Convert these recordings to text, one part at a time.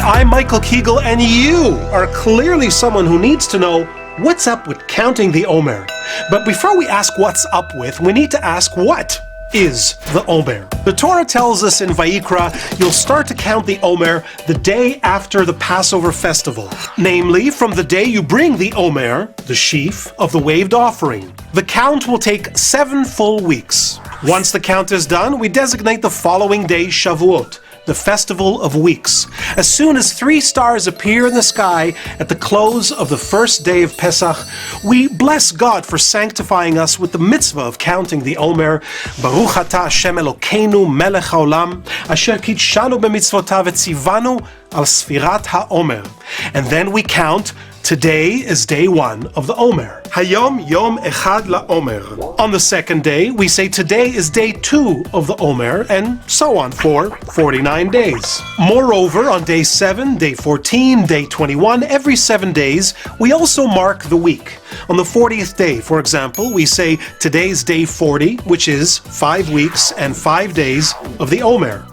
I'm Michael Chighel, and you are clearly someone who needs to know what's up with counting the Omer. But before we ask what's up with, we need to ask what is the Omer. The Torah tells us in Vayikra, you'll start to count the Omer the day after the Passover festival, namely from the day you bring the Omer, the sheaf of the waved offering. The count will take 7 full weeks. Once the count is done, we designate the following day Shavuot, the Festival of Weeks. As soon as 3 stars appear in the sky at the close of the first day of Pesach, we bless God for sanctifying us with the mitzvah of counting the Omer. Baruch atah Hashem Elokeinu melech haolam, asher kitshanu b'mitzvotav etzivanu al sfirat ha'omer. And then we count, today is day 1 of the Omer. Hayom yom echad la'omer. On the second day, we say today is day 2 of the Omer, and so on for 49 days. Moreover, on day 7, day 14, day 21, every 7 days, we also mark the week. On the 40th day, for example, we say today's day 40, which is 5 weeks and 5 days of the Omer.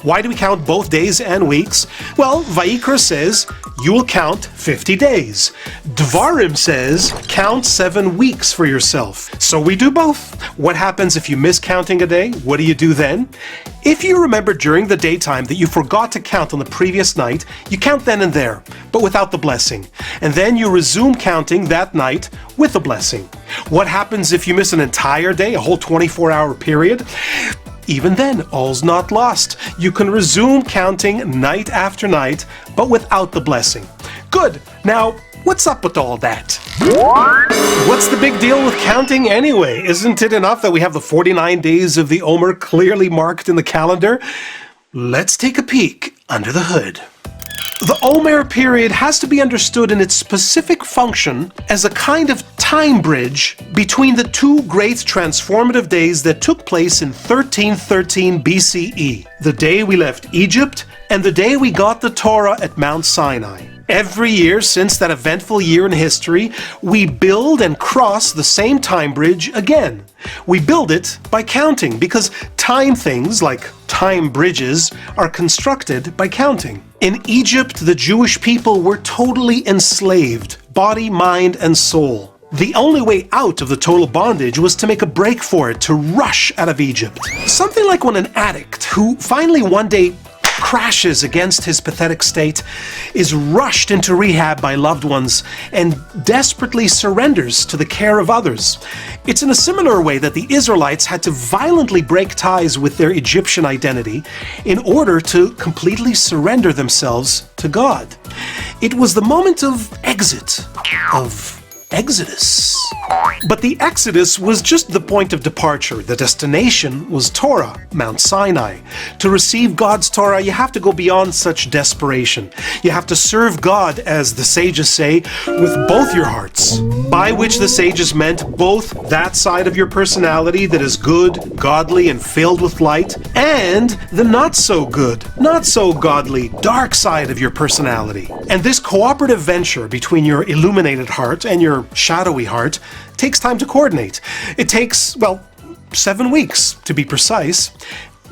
Why do we count both days and weeks? Well, Vayikra says, you will count 50 days. Dvarim says, count 7 weeks for yourself. So we do both. What happens if you miss counting a day? What do you do then? If you remember during the daytime that you forgot to count on the previous night, you count then and there, but without the blessing. And then you resume counting that night with the blessing. What happens if you miss an entire day, a whole 24-hour period? Even then, all's not lost. You can resume counting night after night, but without the blessing. Good. Now, what's up with all that? What's the big deal with counting anyway? Isn't it enough that we have the 49 days of the Omer clearly marked in the calendar? Let's take a peek under the hood. The Omer period has to be understood in its specific function as a kind of time bridge between the 2 great transformative days that took place in 1313 BCE, the day we left Egypt and the day we got the Torah at Mount Sinai. Every year since that eventful year in history, we build and cross the same time bridge again. We build it by counting, because time things, like time bridges, are constructed by counting. In Egypt, the Jewish people were totally enslaved, body, mind, and soul. The only way out of the total bondage was to make a break for it, to rush out of Egypt. Something like when an addict, who finally one day crashes against his pathetic state, is rushed into rehab by loved ones and desperately surrenders to the care of others. It's in a similar way that the Israelites had to violently break ties with their Egyptian identity in order to completely surrender themselves to God. It was the moment of exit, of Exodus. But the Exodus was just the point of departure. The destination was Torah, Mount Sinai. To receive God's Torah, you have to go beyond such desperation. You have to serve God, as the sages say, with both your hearts. By which the sages meant both that side of your personality that is good, godly, and filled with light, and the not so good, not so godly, dark side of your personality. And this cooperative venture between your illuminated heart and your shadowy heart takes time to coordinate. It takes, 7 weeks to be precise.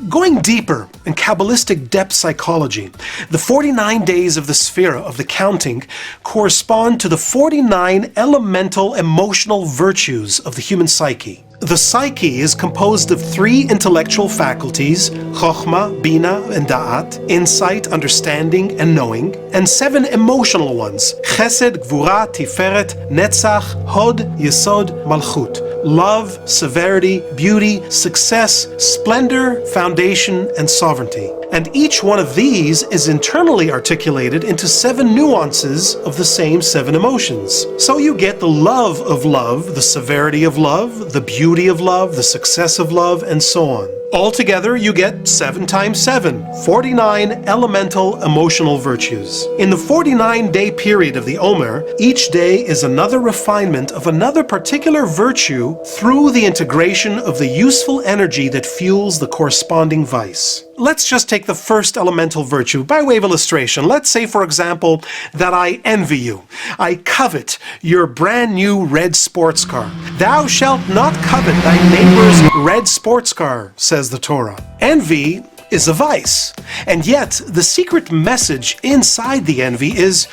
Going deeper in Kabbalistic depth psychology, the 49 days of the Sphira of the counting correspond to the 49 elemental emotional virtues of the human psyche. The psyche is composed of 3 intellectual faculties, Chokhmah, Bina, and Da'at, insight, understanding, and knowing, and 7 emotional ones, Chesed, Gvura, Tiferet, Netzach, Hod, Yesod, Malchut. Love, severity, beauty, success, splendor, foundation, and sovereignty. And each one of these is internally articulated into 7 nuances of the same 7 emotions. So you get the love of love, the severity of love, the beauty of love, the success of love, and so on. Altogether, you get 7 times 7, 49 elemental emotional virtues. In the 49-day period of the Omer, each day is another refinement of another particular virtue through the integration of the useful energy that fuels the corresponding vice. Let's just take the first elemental virtue by way of illustration. Let's say, for example, that I envy you. I covet your brand new red sports car. Thou shalt not covet thy neighbor's red sports car, says the Torah. Envy is a vice. And yet, the secret message inside the envy is,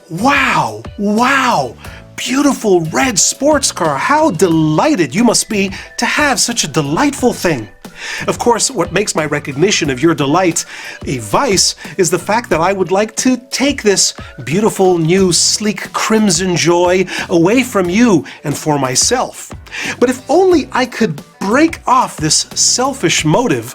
wow, wow, beautiful red sports car. How delighted you must be to have such a delightful thing. Of course, what makes my recognition of your delight a vice is the fact that I would like to take this beautiful, new, sleek crimson joy away from you and for myself. But if only I could break off this selfish motive,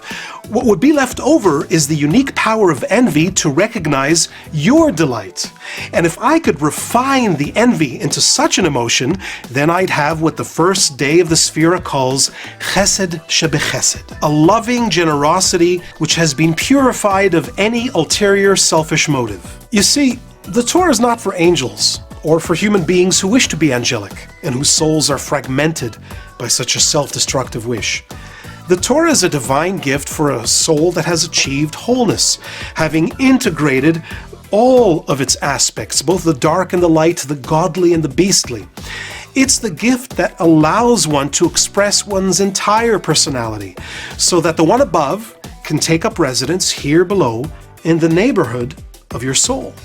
what would be left over is the unique power of envy to recognize your delight. And if I could refine the envy into such an emotion, then I'd have what the first day of the Sphira calls chesed shebechesed, a loving generosity which has been purified of any ulterior selfish motive. You see, the Torah is not for angels, or for human beings who wish to be angelic, and whose souls are fragmented by such a self-destructive wish. The Torah is a divine gift for a soul that has achieved wholeness, having integrated all of its aspects, both the dark and the light, the godly and the beastly. It's the gift that allows one to express one's entire personality, so that the one above can take up residence here below in the neighborhood of your soul.